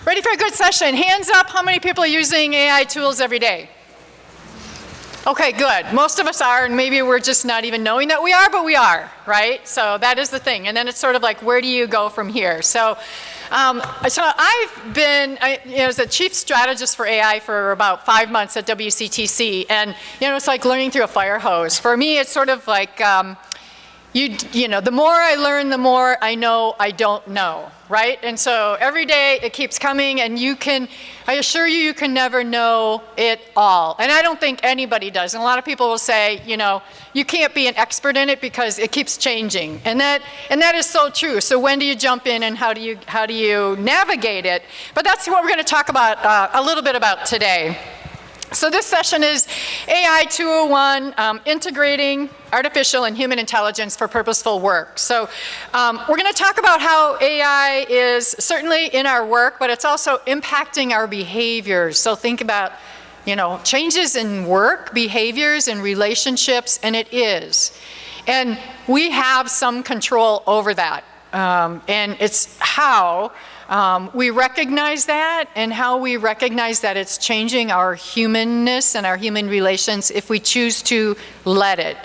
Ready for a good session? Hands up, how many people are using AI tools every day? Okay, good. Most of us are, and maybe we're just not even knowing that we are, but we are, right? So that is the thing. And then it's sort of like, where do you go from here? So I've been, as a chief strategist for AI for about 5 months at WCTC, and it's like learning through a fire hose. For me, it's sort of like, the more I learn, the more I know I don't know, right? And so every day it keeps coming, and I assure you, you can never know it all. And I don't think anybody does. And a lot of people will say, you can't be an expert in it because it keeps changing. And that is so true. So when do you jump in, and how do you navigate it? But that's what we're going to talk about a little bit about today. So this session is AI 201, integrating artificial and human intelligence for purposeful work. So we're going to talk about how AI is certainly in our work, but it's also impacting our behaviors. So think about, changes in work, behaviors, and relationships, and it is. And we have some control over that. And it's how we recognize that, and how we recognize that it's changing our humanness and our human relations if we choose to let it.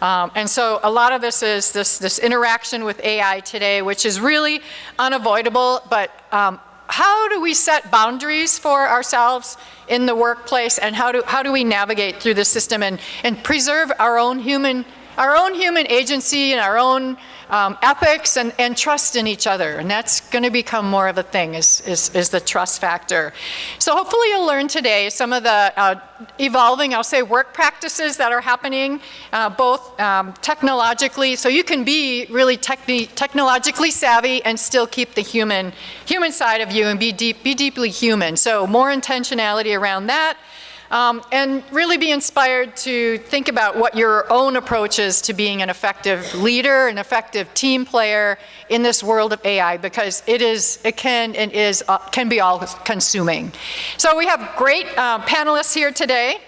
And so a lot of this is this interaction with AI today, which is really unavoidable, but how do we set boundaries for ourselves in the workplace, and how do we navigate through the system and preserve our own human agency and our own ethics and trust in each other? And that's going to become more of a thing, is the trust factor. So hopefully you'll learn today some of the evolving, I'll say, work practices that are happening, both technologically, so you can be really technologically savvy and still keep the human side of you and be deeply human. So more intentionality around that. And really be inspired to think about what your own approach is to being an effective leader, an effective team player in this world of AI, because it can be all consuming. So we have great panelists here today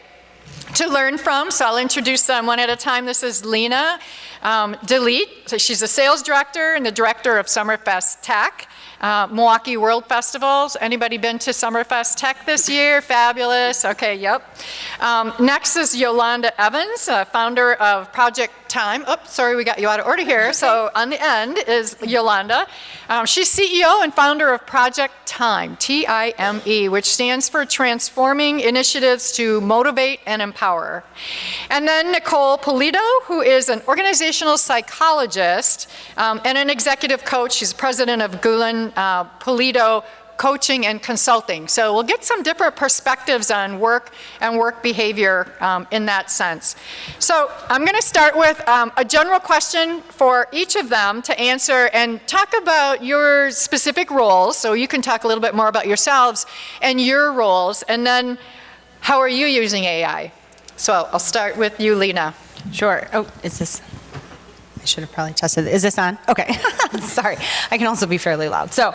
to learn from, so I'll introduce them one at a time. This is Lena, DeLaet. So she's a sales director and the director of Summerfest Tech. Milwaukee World Festivals. Anybody been to Summerfest Tech this year? Fabulous. Okay, yep. Next is Yolonda Evans, founder of Project T.I.M.E. Oops, sorry, we got you out of order here. So on the end is Yolonda. She's CEO and founder of Project T.I.M.E, T-I-M-E, which stands for Transforming Initiatives to Motivate and Empower. And then Nicole, Pulito, who is an organizational psychologist and an executive coach. She's president of Gulan, Pulito Coaching and Consulting. So we'll get some different perspectives on work and work behavior in that sense. So I'm going to start with a general question for each of them to answer and talk about your specific roles. So you can talk a little bit more about yourselves and your roles, and then how are you using AI? So I'll start with you, Lena. Sure. Oh, is this? I should have probably tested. Is this on? Okay. Sorry. I can also be fairly loud. So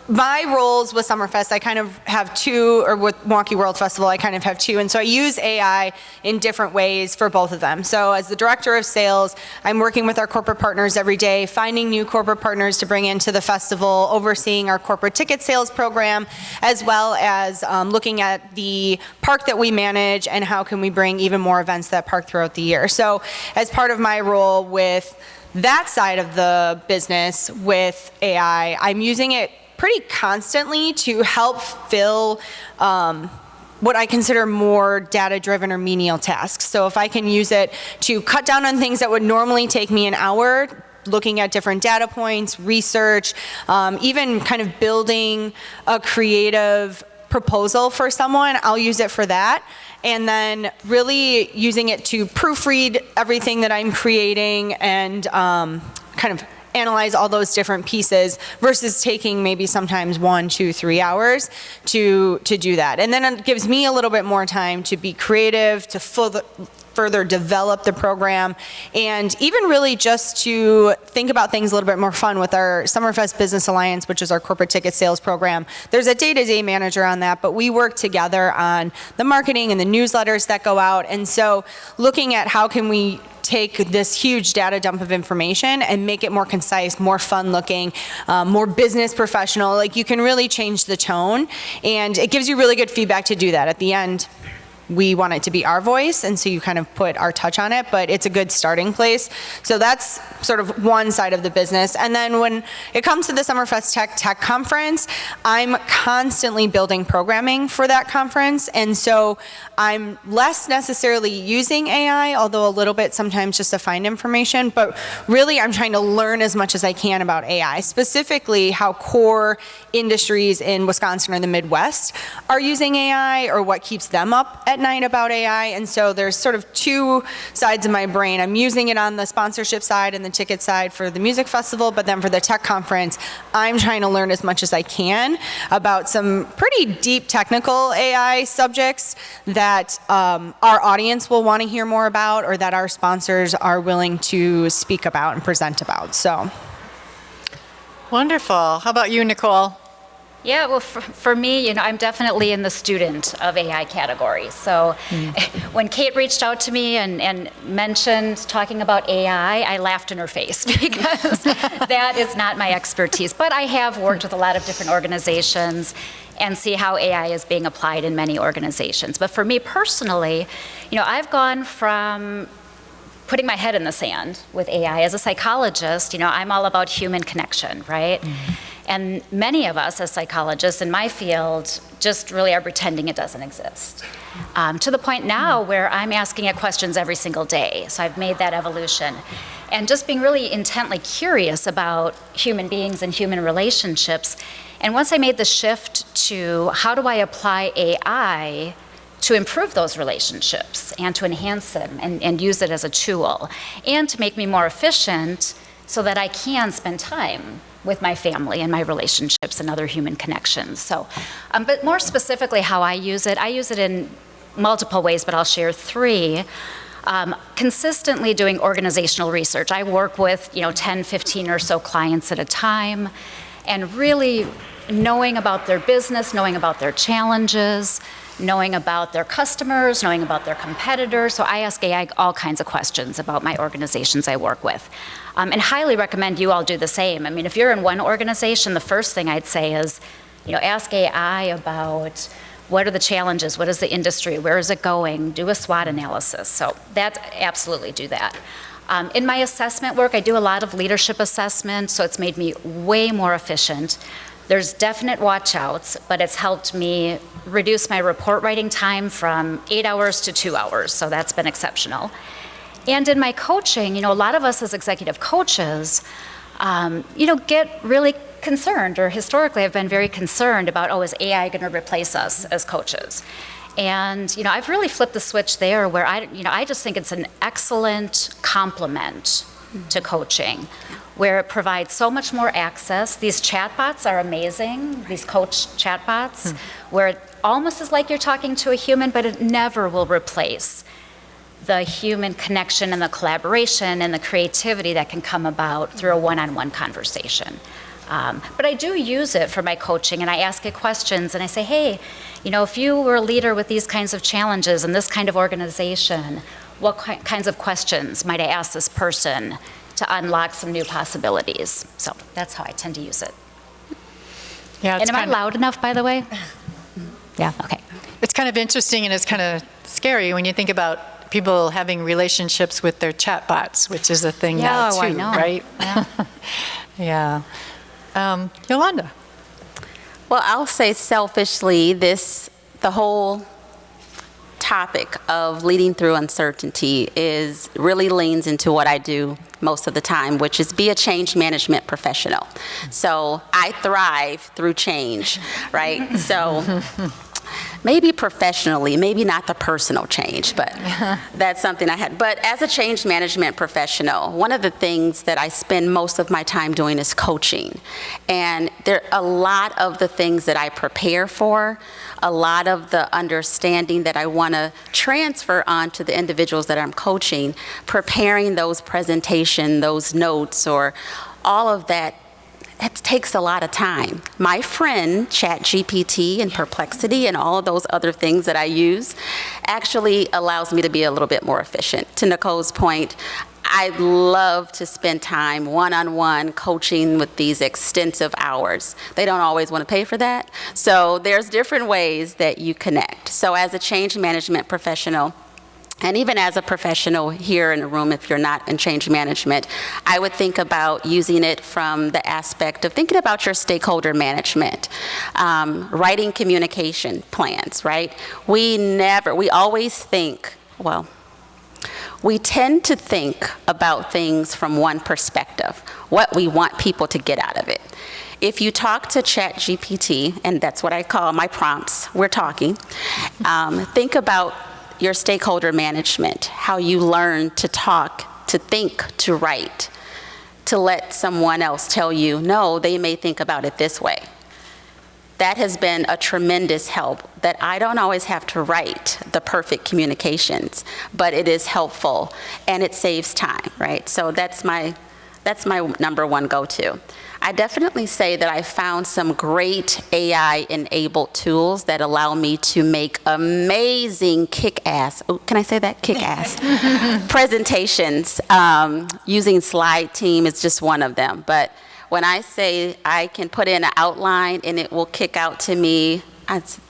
my roles with Summerfest, I kind of have two, or with Milwaukee World Festival, I kind of have two. And so I use AI in different ways for both of them. So as the director of sales, I'm working with our corporate partners every day, finding new corporate partners to bring into the festival, overseeing our corporate ticket sales program, as well as looking at the park that we manage and how can we bring even more events to that park throughout the year. So as part of my role with that side of the business with AI, I'm using it pretty constantly to help fill what I consider more data-driven or menial tasks. So if I can use it to cut down on things that would normally take me an hour, looking at different data points, research, even kind of building a creative proposal for someone, I'll use it for that. And then really using it to proofread everything that I'm creating and kind of analyze all those different pieces versus taking maybe sometimes 1, 2, 3 hours to do that. And then it gives me a little bit more time to be creative, to further develop the program, and even really just to think about things a little bit more fun with our Summerfest Business Alliance, which is our corporate ticket sales program. There's a day-to-day manager on that, but we work together on the marketing and the newsletters that go out. And so looking at how can we take this huge data dump of information and make it more concise, more fun looking, more business professional. Like, you can really change the tone, and it gives you really good feedback to do that. At the end, we want it to be our voice, and so you kind of put our touch on it, but it's a good starting place. So that's sort of one side of the business. And then when it comes to the Summerfest Tech Conference, I'm constantly building programming for that conference, and so I'm less necessarily using AI, although a little bit sometimes just to find information, but really I'm trying to learn as much as I can about AI, specifically how core industries in Wisconsin or the Midwest are using AI, or what keeps them up at night about AI. And so there's sort of two sides of my brain. I'm using it on the sponsorship side and the ticket side for the music festival, but then for the tech conference, I'm trying to learn as much as I can about some pretty deep technical AI subjects that our audience will want to hear more about, or that our sponsors are willing to speak about and present about. So. Wonderful. How about you, Nicole? Yeah, well, for me, I'm definitely in the student of AI category. So when Kate reached out to me and mentioned talking about AI, I laughed in her face because that is not my expertise. But I have worked with a lot of different organizations and see how AI is being applied in many organizations. But for me personally, I've gone from putting my head in the sand with AI. As a psychologist, I'm all about human connection, right? And many of us as psychologists in my field just really are pretending it doesn't exist. To the point now where I'm asking it questions every single day. So I've made that evolution. And just being really intently curious about human beings and human relationships. And once I made the shift to how do I apply AI to improve those relationships and to enhance them and use it as a tool, and to make me more efficient so that I can spend time with my family and my relationships and other human connections. So, but more specifically how I use it in multiple ways, but I'll share three. Consistently doing organizational research. I work with 10, 15 or so clients at a time, and really knowing about their business, knowing about their challenges, knowing about their customers, knowing about their competitors. So I ask AI all kinds of questions about my organizations I work with. And highly recommend you all do the same. I mean, if you're in one organization, the first thing I'd say is, ask AI about what are the challenges, what is the industry, where is it going, do a SWOT analysis. So absolutely do that. In my assessment work, I do a lot of leadership assessment, so it's made me way more efficient. There's definite watch outs, but it's helped me reduce my report writing time from 8 hours to 2 hours, so that's been exceptional. And in my coaching, a lot of us as executive coaches, get really concerned, or historically have been very concerned about, is AI going to replace us as coaches? And, I've really flipped the switch there where I just think it's an excellent complement to coaching, where it provides so much more access. These chatbots are amazing, these coach chatbots, where it almost is like you're talking to a human, but it never will replace the human connection and the collaboration and the creativity that can come about through a one-on-one conversation. But I do use it for my coaching, and I ask it questions, and I say, hey, if you were a leader with these kinds of challenges in this kind of organization, what kinds of questions might I ask this person to unlock some new possibilities? So that's how I tend to use it. Yeah, and am I loud enough, by the way? Yeah, okay. It's kind of interesting, and it's kind of scary when you think about people having relationships with their chatbots, which is a thing now too, I know. Right? Yeah. Yolonda. Well, I'll say selfishly, the whole topic of leading through uncertainty really leans into what I do most of the time, which is be a change management professional. So I thrive through change, right? So maybe professionally, maybe not the personal change, but that's something I had. But as a change management professional, one of the things that I spend most of my time doing is coaching. And there are a lot of the things that I prepare for, a lot of the understanding that I want to transfer on to the individuals that I'm coaching, preparing those presentations, those notes, or all of that it takes a lot of time. My friend, ChatGPT and Perplexity and all of those other things that I use actually allows me to be a little bit more efficient. To Nicole's point, I love to spend time one-on-one coaching with these extensive hours. They don't always want to pay for that. So there's different ways that you connect. So as a change management professional, and even as a professional here in the room, if you're not in change management, I would think about using it from the aspect of thinking about your stakeholder management, writing communication plans, right? We always think, well, we tend to think about things from one perspective, what we want people to get out of it. If you talk to ChatGPT, and that's what I call my prompts, we're talking, think about your stakeholder management, how you learn to talk, to think, to write, to let someone else tell you, no, they may think about it this way. That has been a tremendous help, that I don't always have to write the perfect communications, but it is helpful and it saves time, right? So that's my number one go-to. I definitely say that I found some great AI-enabled tools that allow me to make amazing kick-ass, can I say that? Kick-ass presentations. Using Slide Team is just one of them. But when I say I can put in an outline and it will kick out to me,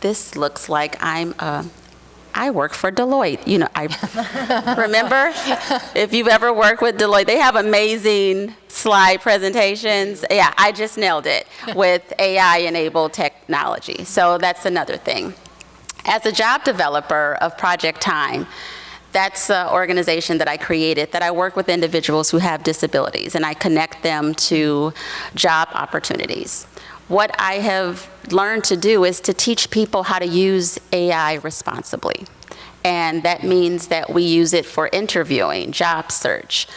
this looks like I work for DeLaet. You know, remember, if you've ever worked with DeLaet, they have amazing slide presentations. Yeah, I just nailed it with AI-enabled technology. So that's another thing. As a job developer of Project T.I.M.E, that's an organization that I created, that I work with individuals who have disabilities, and I connect them to job opportunities. What I have learned to do is to teach people how to use AI responsibly. And that means that we use it for interviewing, job search,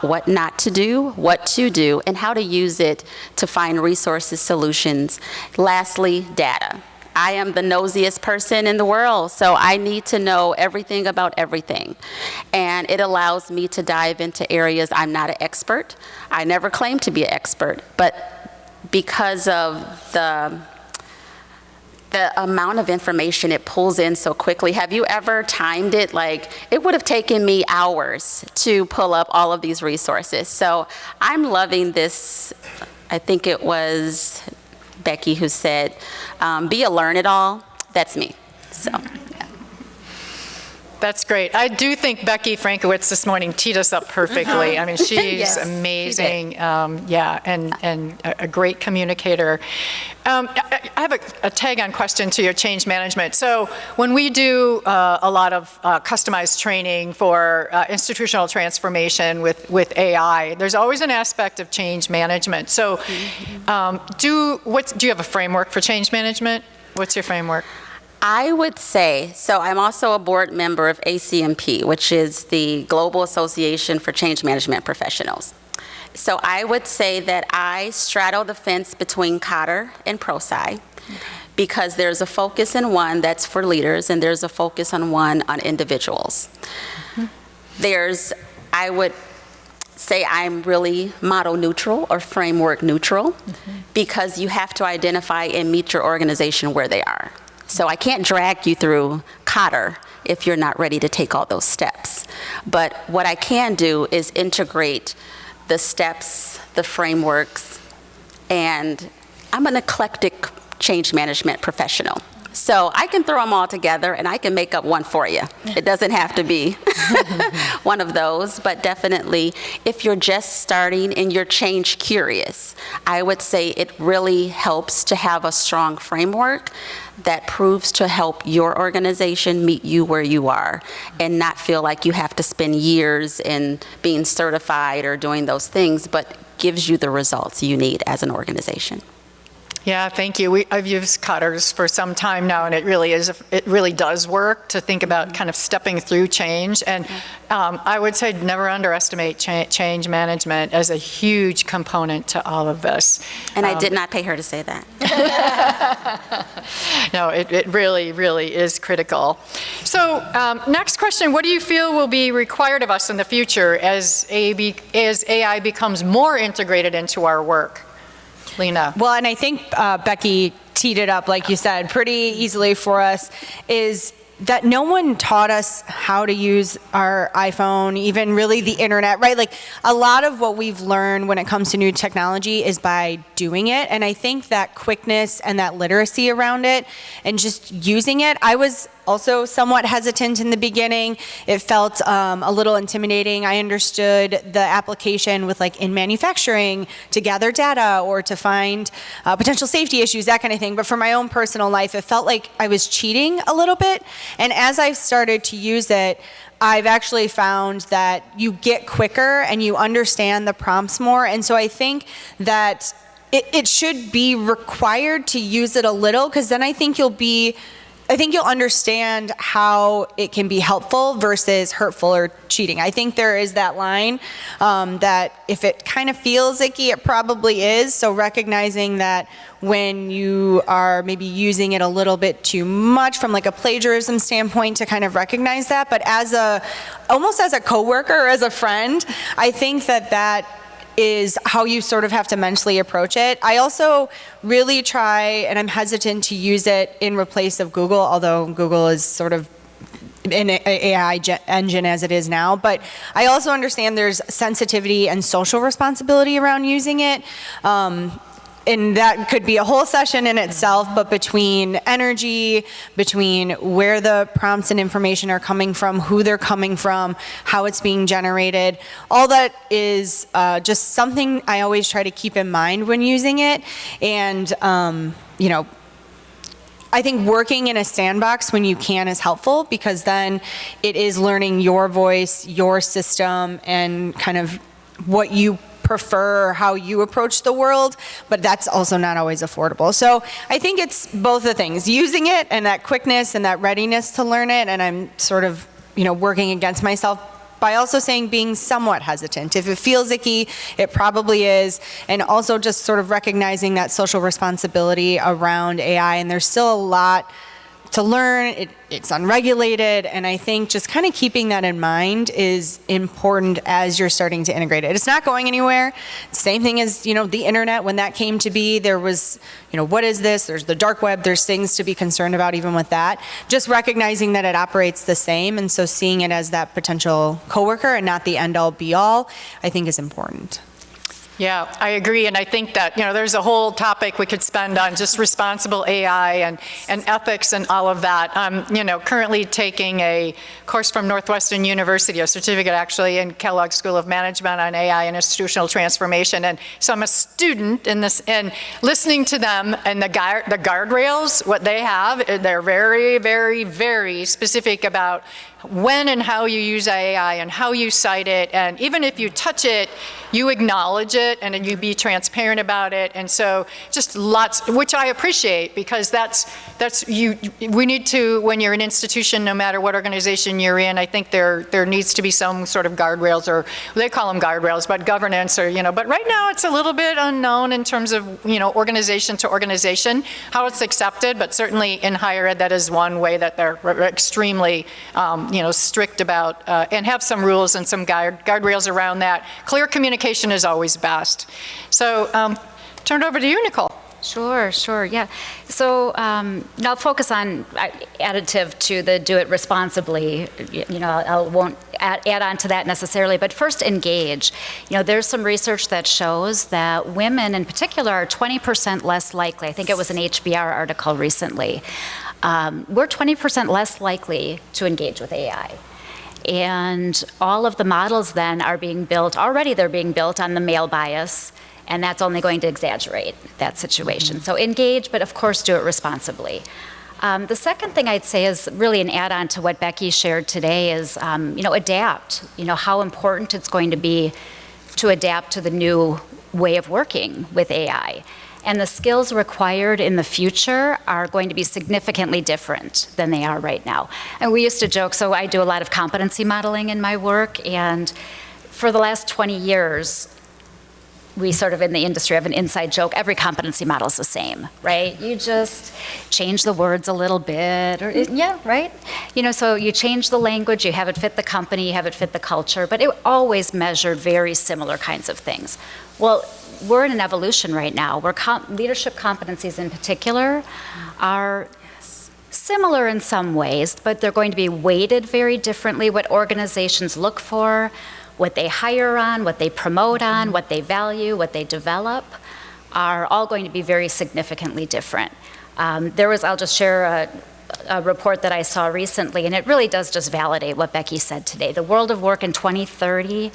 what not to do, what to do, and how to use it to find resources, solutions. Lastly, data. I am the nosiest person in the world, so I need to know everything about everything. And it allows me to dive into areas I'm not an expert. I never claimed to be an expert, but because of the amount of information it pulls in so quickly. Have you ever timed it? Like, it would have taken me hours to pull up all of these resources. So I'm loving this. I think it was Becky who said, be a learn-it-all. That's me. So. That's great. I do think Becky Frankowitz this morning teed us up perfectly. I mean, she's Yes, amazing, yeah, and a great communicator. I have a tag-on question to your change management. So when we do a lot of customized training for institutional transformation with AI, there's always an aspect of change management. So do you have a framework for change management? What's your framework? I would say, so I'm also a board member of ACMP, which is the Global Association for Change Management Professionals. So I would say that I straddle the fence between Cotter and ProSci, because there's a focus in one that's for leaders, and there's a focus on one on individuals. I would say I'm really model neutral or framework neutral, because you have to identify and meet your organization where they are. So I can't drag you through Cotter if you're not ready to take all those steps. But what I can do is integrate the steps, the frameworks, and I'm an eclectic change management professional. So I can throw them all together and I can make up one for you. It doesn't have to be one of those, but definitely if you're just starting and you're change curious, I would say it really helps to have a strong framework that proves to help your organization meet you where you are and not feel like you have to spend years in being certified or doing those things, but gives you the results you need as an organization. Yeah, thank you. I've used Cutters for some time now, and it really does work to think about kind of stepping through change. And I would say never underestimate change management as a huge component to all of this. And I did not pay her to say that. No, it really, really is critical. So next question, what do you feel will be required of us in the future as AI becomes more integrated into our work? Lena. Well, and I think Becky teed it up, like you said, pretty easily for us, is that no one taught us how to use our iPhone, even really the internet, right? Like a lot of what we've learned when it comes to new technology is by doing it. And I think that quickness and that literacy around it and just using it, I was also somewhat hesitant in the beginning. It felt a little intimidating. I understood the application with like in manufacturing to gather data or to find potential safety issues, that kind of thing. But for my own personal life, it felt like I was cheating a little bit. And as I've started to use it, I've actually found that you get quicker and you understand the prompts more. And so I think that it should be required to use it a little, because then I think you'll understand how it can be helpful versus hurtful or cheating. I think there is that line that if it kind of feels icky, it probably is. So recognizing that when you are maybe using it a little bit too much from like a plagiarism standpoint, to kind of recognize that. But almost as a coworker or as a friend, I think that is how you sort of have to mentally approach it. I also really try, and I'm hesitant to use it in replace of Google, although Google is sort of an AI engine as it is now. But I also understand there's sensitivity and social responsibility around using it. And that could be a whole session in itself, but between energy, between where the prompts and information are coming from, who they're coming from, how it's being generated, all that is just something I always try to keep in mind when using it. And, I think working in a sandbox when you can is helpful, because then it is learning your voice, your system, and kind of what you prefer, how you approach the world, but that's also not always affordable. So I think it's both the things, using it and that quickness and that readiness to learn it, and I'm sort of, working against myself by also saying being somewhat hesitant. If it feels icky, it probably is, and also just sort of recognizing that social responsibility around AI, and there's still a lot to learn. It's unregulated, and I think just kind of keeping that in mind is important as you're starting to integrate it. It's not going anywhere. Same thing as, the internet, when that came to be, there was, what is this? There's the dark web, there's things to be concerned about even with that. Just recognizing that it operates the same, and so seeing it as that potential coworker and not the end-all be-all, I think is important. Yeah, I agree, and I think that, there's a whole topic we could spend on just responsible AI and ethics and all of that. I'm, currently taking a course from Northwestern University, a certificate actually, in Kellogg School of Management on AI and institutional transformation, and so I'm a student in this, and listening to them and the guardrails, what they have, they're very, very, very specific about when and how you use AI and how you cite it, and even if you touch it, you acknowledge it and you be transparent about it. And so just lots, which I appreciate, because we need to, when you're an institution, no matter what organization you're in, I think there needs to be some sort of guardrails, or they call them guardrails, but governance, or, but right now it's a little bit unknown in terms of, organization to organization, how it's accepted, but certainly in higher ed, that is one way that they're extremely, strict about, and have some rules and some guardrails around that. Clear communication is always best. So turn it over to you, Nicole. Sure, yeah. So I'll focus on additive to the do it responsibly. I won't add on to that necessarily, but first engage. There's some research that shows that women in particular are 20% less likely. I think it was an HBR article recently. We're 20% less likely to engage with AI. And all of the models then are being built, they're being built on the male bias, and that's only going to exaggerate that situation. So engage, but of course do it responsibly. The second thing I'd say is really an add-on to what Becky shared today is, adapt. How important it's going to be to adapt to the new way of working with AI. And the skills required in the future are going to be significantly different than they are right now. And we used to joke, so I do a lot of competency modeling in my work, and for the last 20 years, we sort of in the industry have an inside joke, every competency model is the same, right? You just change the words a little bit, right? So you change the language, you have it fit the company, you have it fit the culture, but it always measured very similar kinds of things. Well, we're in an evolution right now where leadership competencies in particular are similar in some ways, but they're going to be weighted very differently. What organizations look for, what they hire on, what they promote on, what they value, what they develop, are all going to be very significantly different. I'll just share a report that I saw recently, and it really does just validate what Becky said today. The World of Work in 2030,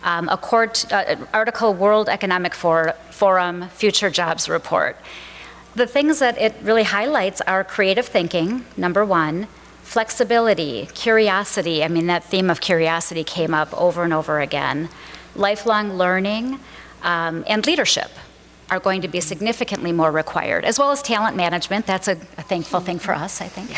article World Economic Forum Future Jobs Report. The things that it really highlights are creative thinking, number one, flexibility, curiosity. I mean, that theme of curiosity came up over and over again. Lifelong learning, and leadership are going to be significantly more required, as well as talent management. That's a thankful thing for us, I think.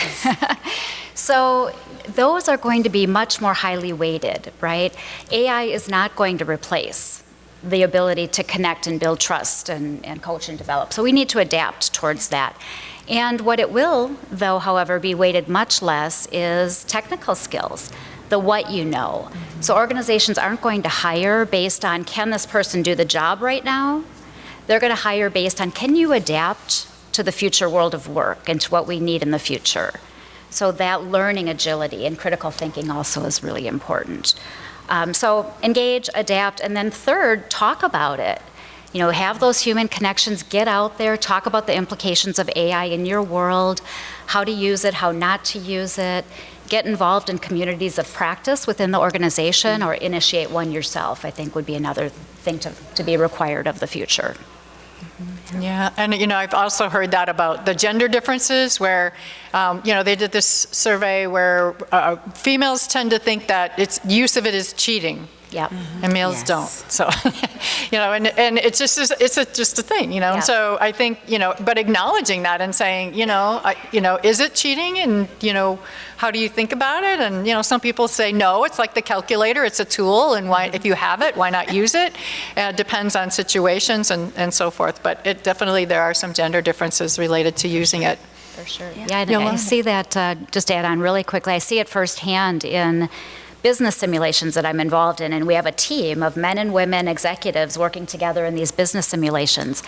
So those are going to be much more highly weighted, right? AI is not going to replace the ability to connect and build trust and coach and develop. So we need to adapt towards that. And what it will, though, however, be weighted much less is technical skills, the what you know. So organizations aren't going to hire based on, can this person do the job right now? They're going to hire based on, can you adapt to the future world of work and to what we need in the future? So that learning agility and critical thinking also is really important. So engage, adapt, and then third, talk about it. You know, have those human connections, get out there, talk about the implications of AI in your world, how to use it, how not to use it, get involved in communities of practice within the organization or initiate one yourself, I think would be another thing to be required of the future. Yeah, and I've also heard that about the gender differences where, they did this survey where females tend to think that use of it is cheating. Yep. And males don't. So, and it's just a thing, Yeah. And so I think, but acknowledging that and saying, is it cheating? And, how do you think about it? And, some people say, no, it's like the calculator, it's a tool. And why, if you have it, why not use it? Depends on situations and so forth. But there are some gender differences related to using it. For sure. Yeah, and I see that, just to add on really quickly, I see it firsthand in business simulations that I'm involved in, and we have a team of men and women executives working together in these business simulations.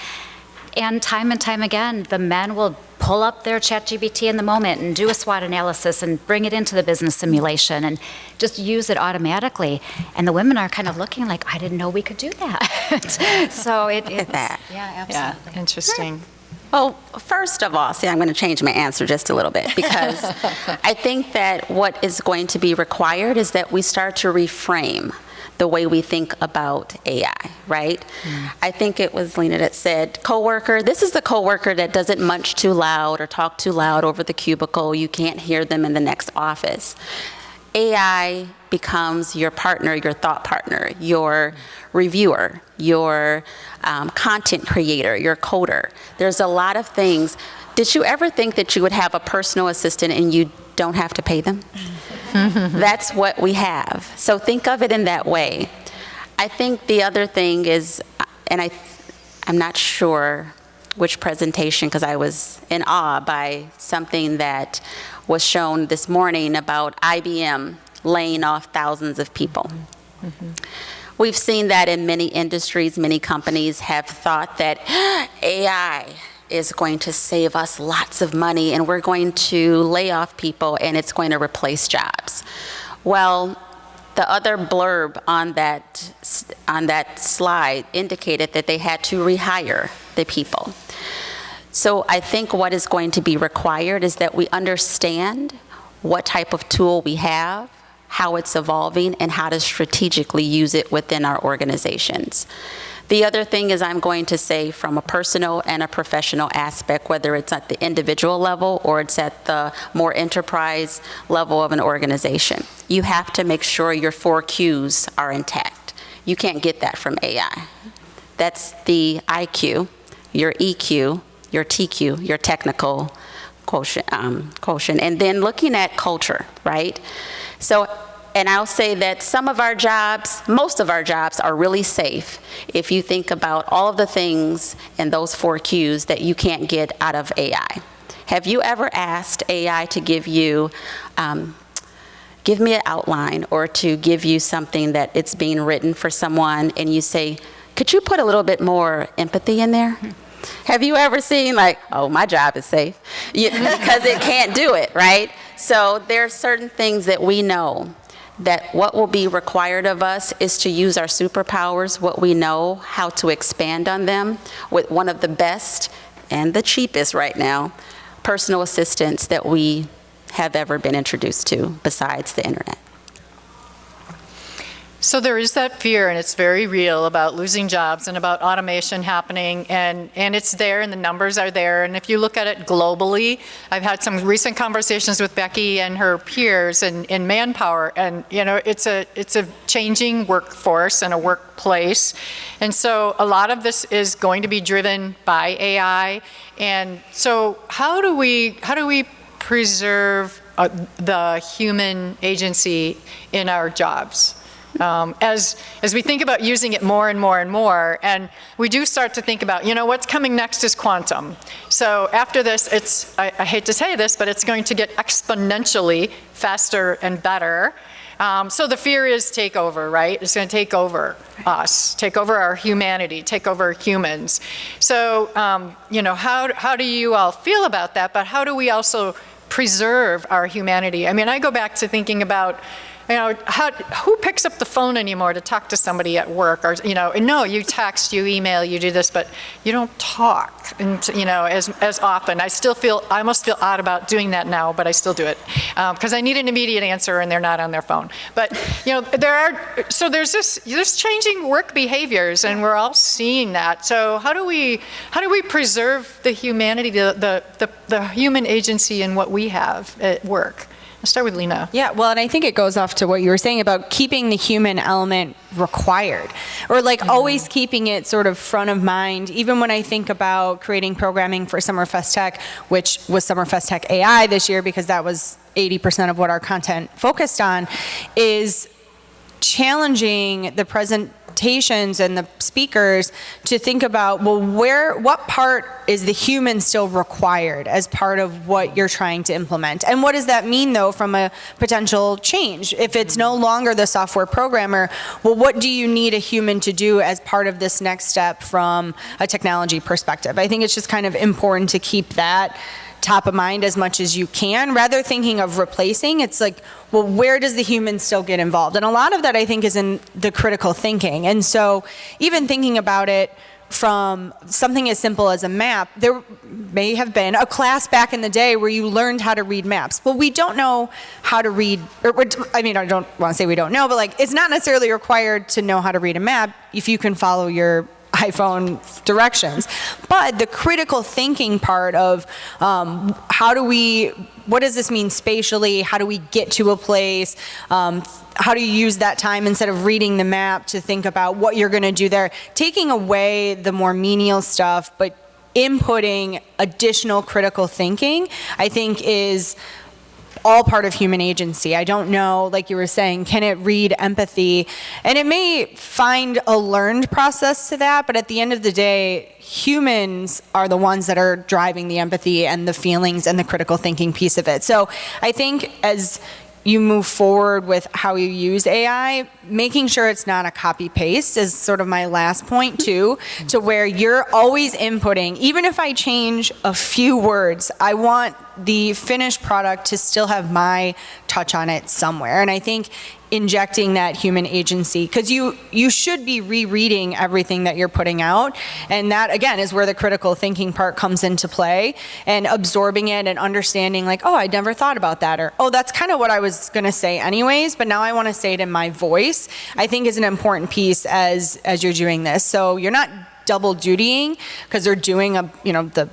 And time again, the men will pull up their ChatGPT in the moment and do a SWOT analysis and bring it into the business simulation and just use it automatically. And the women are kind of looking like, I didn't know we could do that. So it's that. Yeah, absolutely. Yeah, interesting. Well, first of all, I'm going to change my answer just a little bit because I think that what is going to be required is that we start to reframe the way we think about AI, right? I think it was Lena that said, coworker, this is the coworker that doesn't munch too loud or talk too loud over the cubicle. You can't hear them in the next office. AI becomes your partner, your thought partner, your reviewer, your content creator, your coder. There's a lot of things. Did you ever think that you would have a personal assistant and you don't have to pay them? That's what we have. So think of it in that way. I think the other thing is, and I'm not sure which presentation because I was in awe by something that was shown this morning about IBM laying off thousands of people. We've seen that in many industries. Many companies have thought that AI is going to save us lots of money and we're going to lay off people and it's going to replace jobs. Well, the other blurb on that slide indicated that they had to rehire the people. So I think what is going to be required is that we understand what type of tool we have, how it's evolving, and how to strategically use it within our organizations. The other thing is I'm going to say from a personal and a professional aspect, whether it's at the individual level or it's at the more enterprise level of an organization, you have to make sure your 4 Qs are intact. You can't get that from AI. That's the IQ, your EQ, your TQ, your technical quotient, and then looking at culture, right? So, and I'll say that some of our jobs, most of our jobs are really safe if you think about all of the things in those 4 Qs that you can't get out of AI. Have you ever asked AI to give you, give me an outline or to give you something that it's being written for someone and you say, could you put a little bit more empathy in there? Have you ever seen like, oh, my job is safe? Because it can't do it, right? So there are certain things that we know that what will be required of us is to use our superpowers, what we know, how to expand on them with one of the best and the cheapest right now personal assistants that we have ever been introduced to besides the internet. So there is that fear, and it's very real, about losing jobs and about automation happening, and it's there, and the numbers are there. And if you look at it globally, I've had some recent conversations with Becky and her peers in Manpower, and it's a changing workforce and a workplace. And so a lot of this is going to be driven by AI. And so how do we preserve the human agency in our jobs? As we think about using it more and more and more, and we do start to think about, what's coming next is quantum. So after this, I hate to say this, but it's going to get exponentially faster and better. So the fear is take over, right? It's going to take over us, take over our humanity, take over humans. So, how do you all feel about that? But how do we also preserve our humanity? I mean, I go back to thinking about, who picks up the phone anymore to talk to somebody at work? Or, no, you text, you email, you do this, but you don't talk, as often. I almost feel odd about doing that now, but I still do it because I need an immediate answer and they're not on their phone. But, there's changing work behaviors, and we're all seeing that. So how do we preserve the humanity, the human agency in what we have at work? Let's start with Lena. Yeah, well, and I think it goes off to what you were saying about keeping the human element required, or always keeping it sort of front of mind. Even when I think about creating programming for Summerfest Tech, which was Summerfest Tech AI this year, because that was 80% of what our content focused on, is challenging the presentations and the speakers to think about, what part is the human still required as part of what you're trying to implement? And what does that mean, though, from a potential change? If it's no longer the software programmer, what do you need a human to do as part of this next step from a technology perspective? I think it's just kind of important to keep that top of mind as much as you can, rather thinking of replacing. It's where does the human still get involved? And a lot of that, I think, is in the critical thinking. And so even thinking about it from something as simple as a map, there may have been a class back in the day where you learned how to read maps. Well, we don't know how to read, I don't want to say we don't know, but it's not necessarily required to know how to read a map if you can follow your iPhone directions. But the critical thinking part of what does this mean spatially? How do we get to a place? How do you use that time instead of reading the map to think about what you're going to do there? Taking away the more menial stuff, but inputting additional critical thinking, I think, is all part of human agency. I don't know, like you were saying, can it read empathy? And it may find a learned process to that, but at the end of the day, humans are the ones that are driving the empathy and the feelings and the critical thinking piece of it. So I think as you move forward with how you use AI, making sure it's not a copy paste is sort of my last point too, to where you're always inputting. Even if I change a few words, I want the finished product to still have my touch on it somewhere. And I think injecting that human agency, because you should be rereading everything that you're putting out, and that again is where the critical thinking part comes into play, and absorbing it and understanding oh, I never thought about that, or oh, that's kind of what I was going to say anyways, but now I want to say it in my voice, I think is an important piece as you're doing this. So you're not double dutying because they're doing the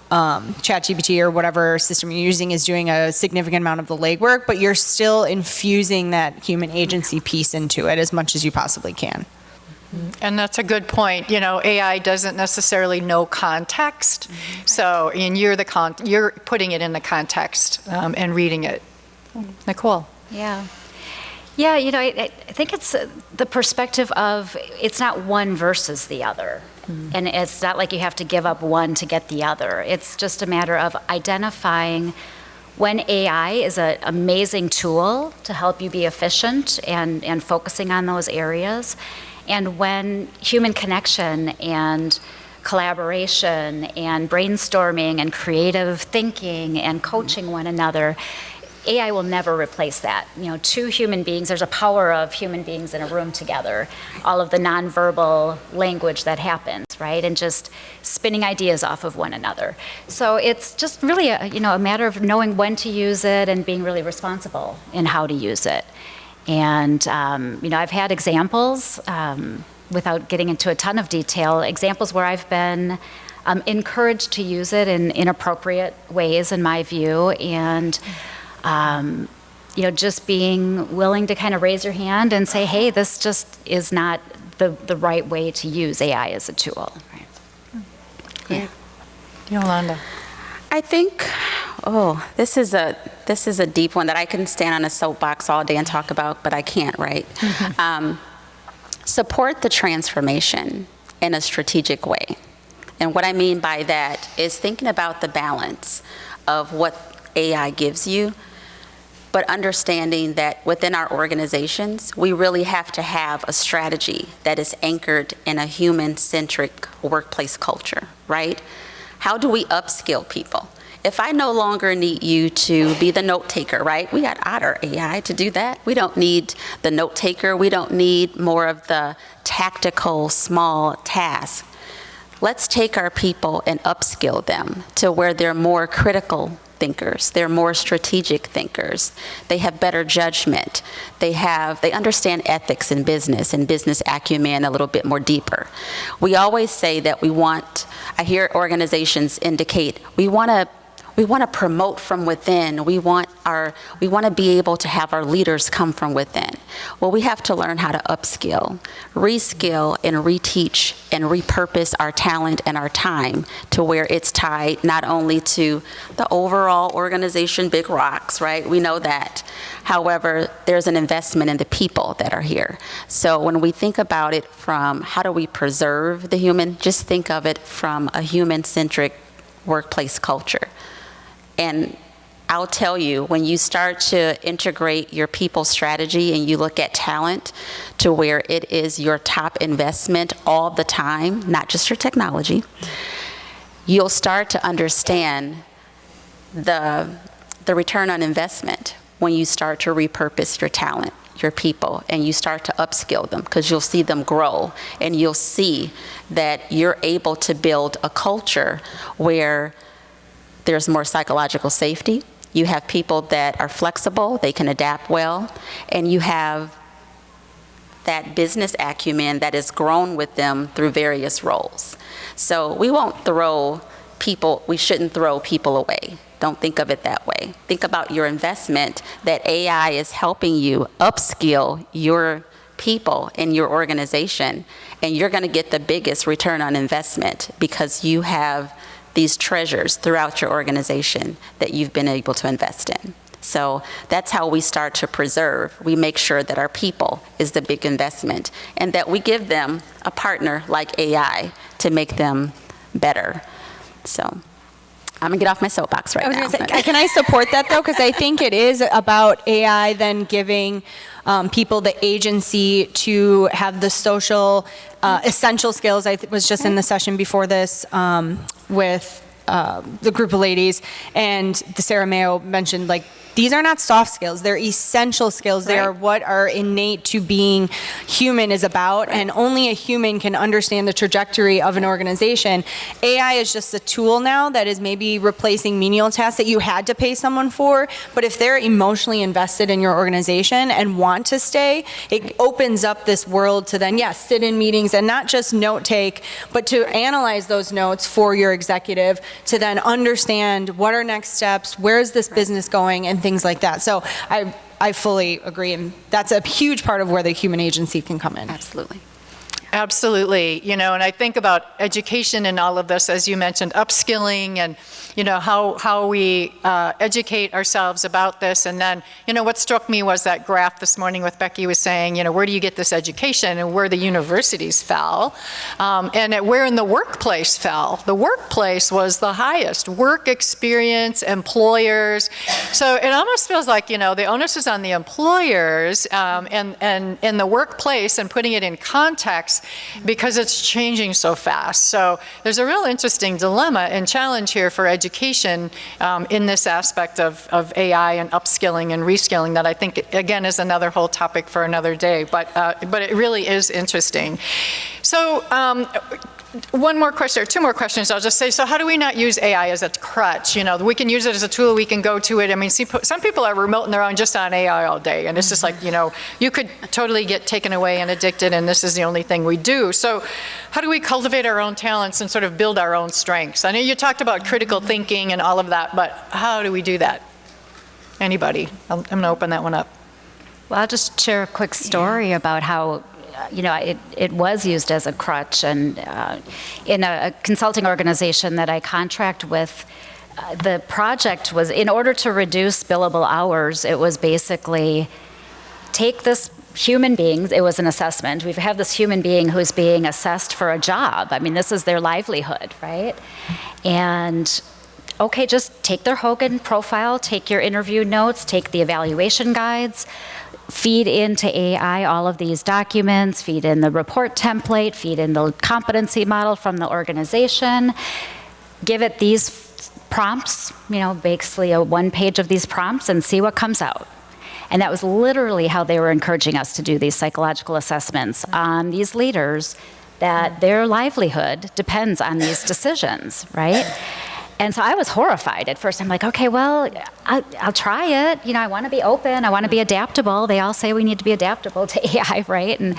ChatGPT or whatever system you're using is doing a significant amount of the legwork, but you're still infusing that human agency piece into it as much as you possibly can. And that's a good point. AI doesn't necessarily know context, so you're putting it in the context and reading it. Nicole. Yeah. Yeah, I think it's the perspective of it's not one versus the other. And it's not like you have to give up one to get the other. It's just a matter of identifying when AI is an amazing tool to help you be efficient and focusing on those areas, And when human connection and collaboration and brainstorming and creative thinking and coaching one another, AI will never replace that. You know, two human beings, there's a power of human beings in a room together, all of the nonverbal language that happens, right? And just spinning ideas off of one another. So it's just really a matter of knowing when to use it and being really responsible in how to use it. And, I've had examples, without getting into a ton of detail, examples where I've been encouraged to use it in inappropriate ways, in my view, and just being willing to kind of raise your hand and say, hey, this just is not the right way to use AI as a tool. Right? Yeah. Yolanda. I think, this is a deep one that I can stand on a soapbox all day and talk about, but I can't, right? Support the transformation in a strategic way. And what I mean by that is thinking about the balance of what AI gives you, but understanding that within our organizations, we really have to have a strategy that is anchored in a human-centric workplace culture, right? How do we upskill people? If I no longer need you to be the note taker, right? We got Otter AI to do that. We don't need the note taker. We don't need more of the tactical, small tasks. Let's take our people and upskill them to where they're more critical thinkers. They're more strategic thinkers. They have better judgment. They understand ethics in business and business acumen a little bit more deeper. We always say that I hear organizations indicate, we want to promote from within. We want to be able to have our leaders come from within. Well, we have to learn how to upskill, reskill, and reteach and repurpose our talent and our time to where it's tied not only to the overall organization, big rocks, right? We know that. However, there's an investment in the people that are here. So when we think about it from how do we preserve the human, just think of it from a human-centric workplace culture. And I'll tell you, when you start to integrate your people strategy and you look at talent to where it is your top investment all the time, not just your technology, you'll start to understand the return on investment when you start to repurpose your talent, your people, and you start to upskill them, because you'll see them grow and you'll see that you're able to build a culture where there's more psychological safety. You have people that are flexible, they can adapt well, and you have that business acumen that has grown with them through various roles. So we shouldn't throw people away. Don't think of it that way. Think about your investment that AI is helping you upskill your people in your organization, and you're going to get the biggest return on investment because you have these treasures throughout your organization that you've been able to invest in. So that's how we start to preserve. We make sure that our people is the big investment and that we give them a partner like AI to make them better. So I'm gonna get off my soapbox right now. Can I support that though? Because I think it is about AI then giving people the agency to have the social essential skills. I was just in the session before this with the group of ladies, and Sarah Mayo mentioned, like, these are not soft skills, they're essential skills. They are what are innate to being human is about, and only a human can understand the trajectory of an organization. AI is just a tool now that is maybe replacing menial tasks that you had to pay someone for, but if they're emotionally invested in your organization and want to stay, it opens up this world to then, yes, sit in meetings and not just note take, but to analyze those notes for your executive, to then understand what are next steps, where is this business going, and things like that. So I fully agree, and that's a huge part of where the human agency can come in. Absolutely. Absolutely. And I think about education and all of this, as you mentioned, upskilling, and how we educate ourselves about this. And then, what struck me was that graph this morning with Becky was saying, where do you get this education and where the universities fell, and where in the workplace fell. The workplace was the highest. Work experience, employers. So it almost feels like, the onus is on the employers and in the workplace and putting it in context because it's changing so fast. So there's a real interesting dilemma and challenge here for education in this aspect of AI and upskilling and reskilling that I think, again, is another whole topic for another day. But it really is interesting. So one more question, or two more questions, I'll just say, so how do we not use AI as a crutch? We can use it as a tool, we can go to it. I mean, some people are remote and they're on just on AI all day, and it's just like, you could totally get taken away and addicted, and this is the only thing we do. So how do we cultivate our own talents and sort of build our own strengths? I know you talked about critical thinking and all of that, but how do we do that? Anybody? I'm going to open that one up. Well, I'll just share a quick story about how it was used as a crutch. And in a consulting organization that I contract with, the project was, in order to reduce billable hours, it was basically take this human being, it was an assessment, we have this human being who's being assessed for a job. I mean, this is their livelihood, right? And okay, just take their Hogan profile, take your interview notes, take the evaluation guides, feed into AI all of these documents, feed in the report template, feed in the competency model from the organization, give it these prompts, basically a one page of these prompts, and see what comes out. And that was literally how they were encouraging us to do these psychological assessments on these leaders, that their livelihood depends on these decisions, right? And so I was horrified at first. I'm like, okay, well, I'll try it. I want to be open. I want to be adaptable. They all say we need to be adaptable to AI, right? And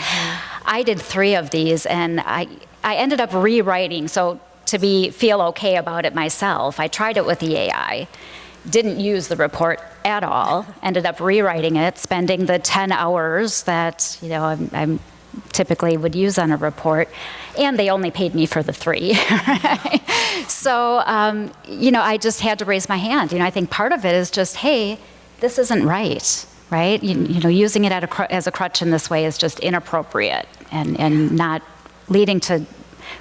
I did 3 of these, and I ended up rewriting. So to feel okay about it myself, I tried it with the AI. Didn't use the report at all. Ended up rewriting it, spending the 10 hours that I'm typically would use on a report, and they only paid me for the 3. Right? So, I just had to raise my hand. I think part of it is just, hey, this isn't right? Using it as a crutch in this way is just inappropriate and not leading to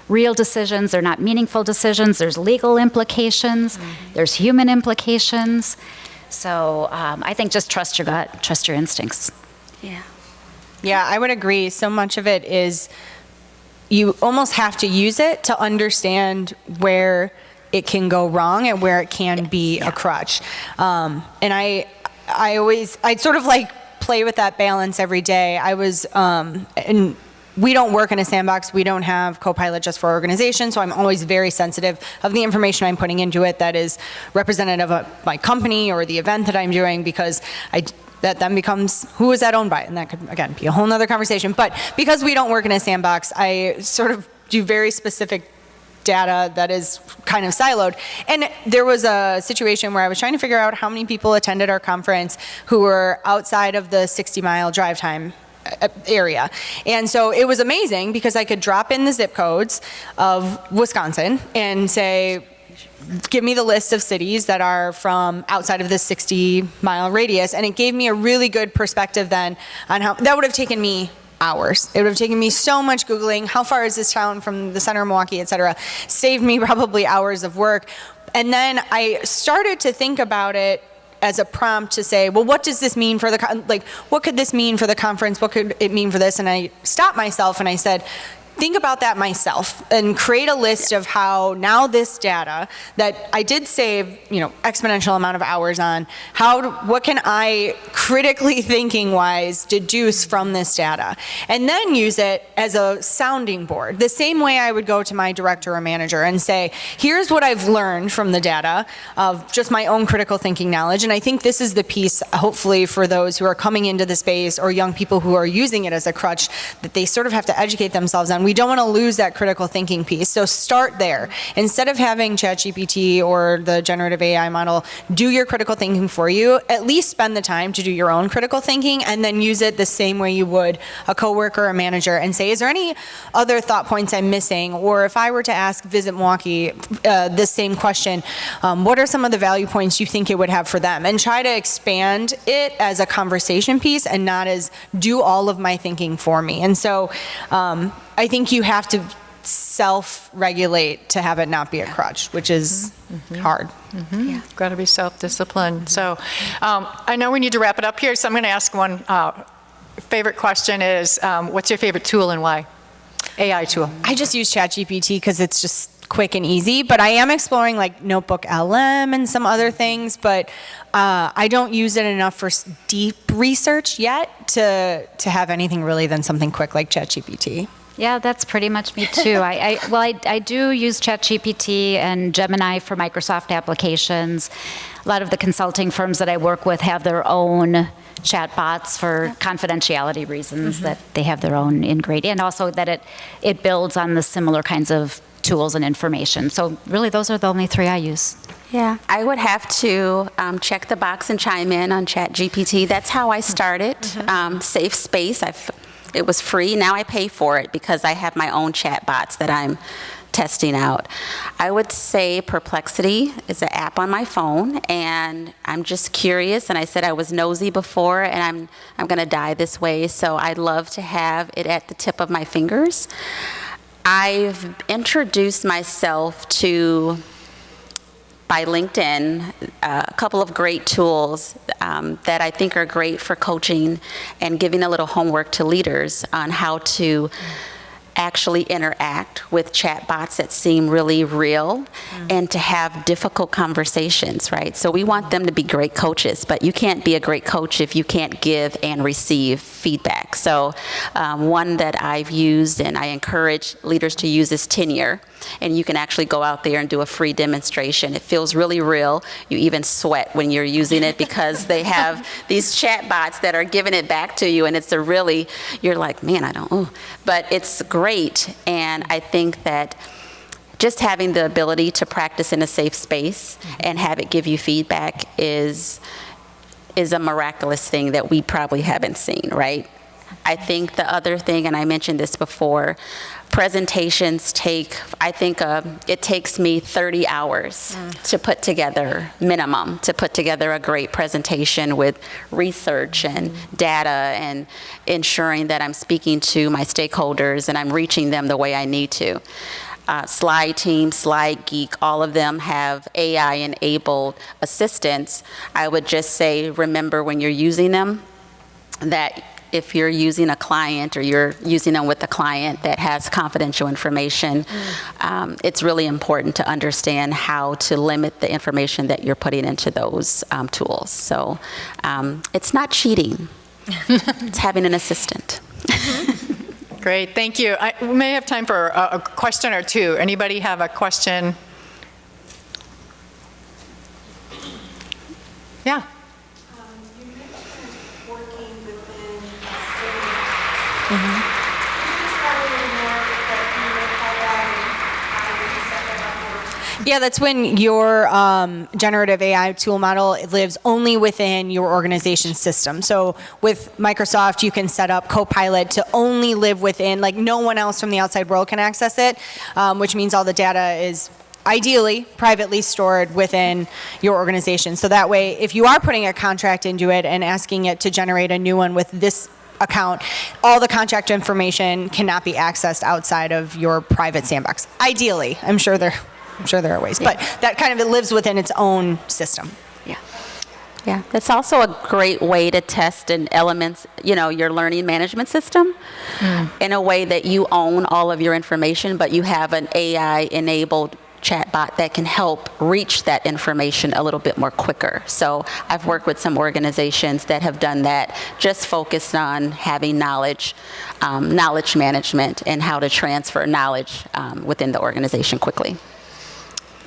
real decisions. They're not meaningful decisions. There's legal implications. There's human implications. So I think just trust your gut, trust your instincts. Yeah. Yeah, I would agree. So much of it is you almost have to use it to understand where it can go wrong and where it can be a crutch. And I sort of like play with that balance every day. And we don't work in a sandbox. We don't have Copilot just for our organization, so I'm always very sensitive of the information I'm putting into it that is representative of my company or the event that I'm doing, because that then becomes, who is that owned by? And that could, again, be a whole nother conversation. But because we don't work in a sandbox, I sort of do very specific data that is kind of siloed. And there was a situation where I was trying to figure out how many people attended our conference who were outside of the 60-mile drive time area. And so it was amazing because I could drop in the zip codes of Wisconsin and say, give me the list of cities that are from outside of this 60-mile radius, and it gave me a really good perspective then on how that would have taken me hours. It would have taken me so much Googling, how far is this town from the center of Milwaukee, et cetera. Saved me probably hours of work. And then I started to think about it as a prompt to say, well, what does this mean for what could this mean for the conference? What could it mean for this? And I stopped myself and I said, think about that myself and create a list of how now this data that I did save, exponential amount of hours on, what can I critically thinking wise deduce from this data? And then use it as a sounding board. The same way I would go to my director or manager and say, here's what I've learned from the data of just my own critical thinking knowledge. And I think this is the piece, hopefully, for those who are coming into the space or young people who are using it as a crutch, that they sort of have to educate themselves on. We don't want to lose that critical thinking piece. So start there. Instead of having ChatGPT or the generative AI model do your critical thinking for you, at least spend the time to do your own critical thinking and then use it the same way you would a coworker or a manager and say, is there any other thought points I'm missing? Or if I were to ask Visit Milwaukee this same question, what are some of the value points you think it would have for them? And try to expand it as a conversation piece and not as do all of my thinking for me. And so I think you have to self-regulate to have it not be a crutch, which is hard. Yeah. Got to be self-disciplined. So I know we need to wrap it up here, so I'm going to ask one favorite question is, what's your favorite tool and why? AI tool. I just use ChatGPT because it's just quick and easy, but I am exploring like Notebook LM and some other things, but I don't use it enough for deep research yet to have anything really than something quick like ChatGPT. Yeah, that's pretty much me too. I do use ChatGPT and Gemini for Microsoft applications. A lot of the consulting firms that I work with have their own chatbots for confidentiality reasons, that they have their own ingredient, and also that it builds on the similar kinds of tools and information. So really, those are the only three I use. Yeah, I would have to check the box and chime in on ChatGPT. That's how I started. Safe space. It was free. Now I pay for it because I have my own chatbots that I'm testing out. I would say Perplexity is an app on my phone, and I'm just curious, and I said I was nosy before, and I'm going to die this way, so I'd love to have it at the tip of my fingers. I've introduced myself to, by LinkedIn, a couple of great tools that I think are great for coaching and giving a little homework to leaders on how to actually interact with chatbots that seem really real and to have difficult conversations, right? So we want them to be great coaches, but you can't be a great coach if you can't give and receive feedback. So one that I've used and I encourage leaders to use is Tenure. And you can actually go out there and do a free demonstration. It feels really real. You even sweat when you're using it because they have these chatbots that are giving it back to you, and it's you're like, man, I don't, but it's great. And I think that just having the ability to practice in a safe space and have it give you feedback is a miraculous thing that we probably haven't seen, right? I think the other thing, and I mentioned this before, presentations it takes me 30 hours to put together, minimum, to put together a great presentation with research and data and ensuring that I'm speaking to my stakeholders and I'm reaching them the way I need to. Slide Team, Slide Geek, all of them have AI-enabled assistants. I would just say, remember when you're using them, that if you're using a client or you're using them with a client that has confidential information, it's really important to understand how to limit the information that you're putting into those tools. So it's not cheating. It's having an assistant. Great, thank you. We may have time for a question or two. Anybody have a question? Yeah. You mentioned working within a city. Can you describe a little more what you meant by that and how you set that up? Yeah, that's when your generative AI tool model lives only within your organization system. So with Microsoft, you can set up Copilot to only live within, like no one else from the outside world can access it, which means all the data is ideally privately stored within your organization. So that way, if you are putting a contract into it and asking it to generate a new one with this account, all the contract information cannot be accessed outside of your private sandbox. Ideally, I'm sure there are ways, but that kind of it lives within its own system. Yeah, that's also a great way to test in elements, your learning management system in a way that you own all of your information, but you have an AI-enabled chatbot that can help reach that information a little bit more quicker. So I've worked with some organizations that have done that, just focused on having knowledge management and how to transfer knowledge within the organization quickly.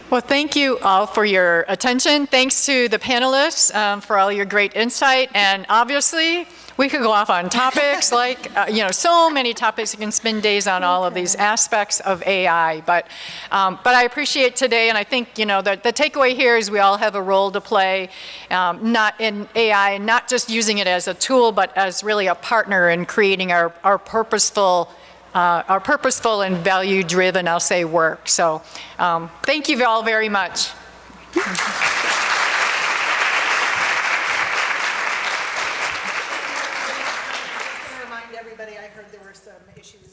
Well, thank you all for your attention. Thanks to the panelists for all your great insight. And obviously, we could go off on topics like, so many topics. You can spend days on all of these aspects of AI. But I appreciate today, and I think, the takeaway here is we all have a role to play, not in AI, and not just using it as a tool, but as really a partner in creating our purposeful and value-driven, I'll say, work. So thank you all very much. Remind everybody, I heard there were some issues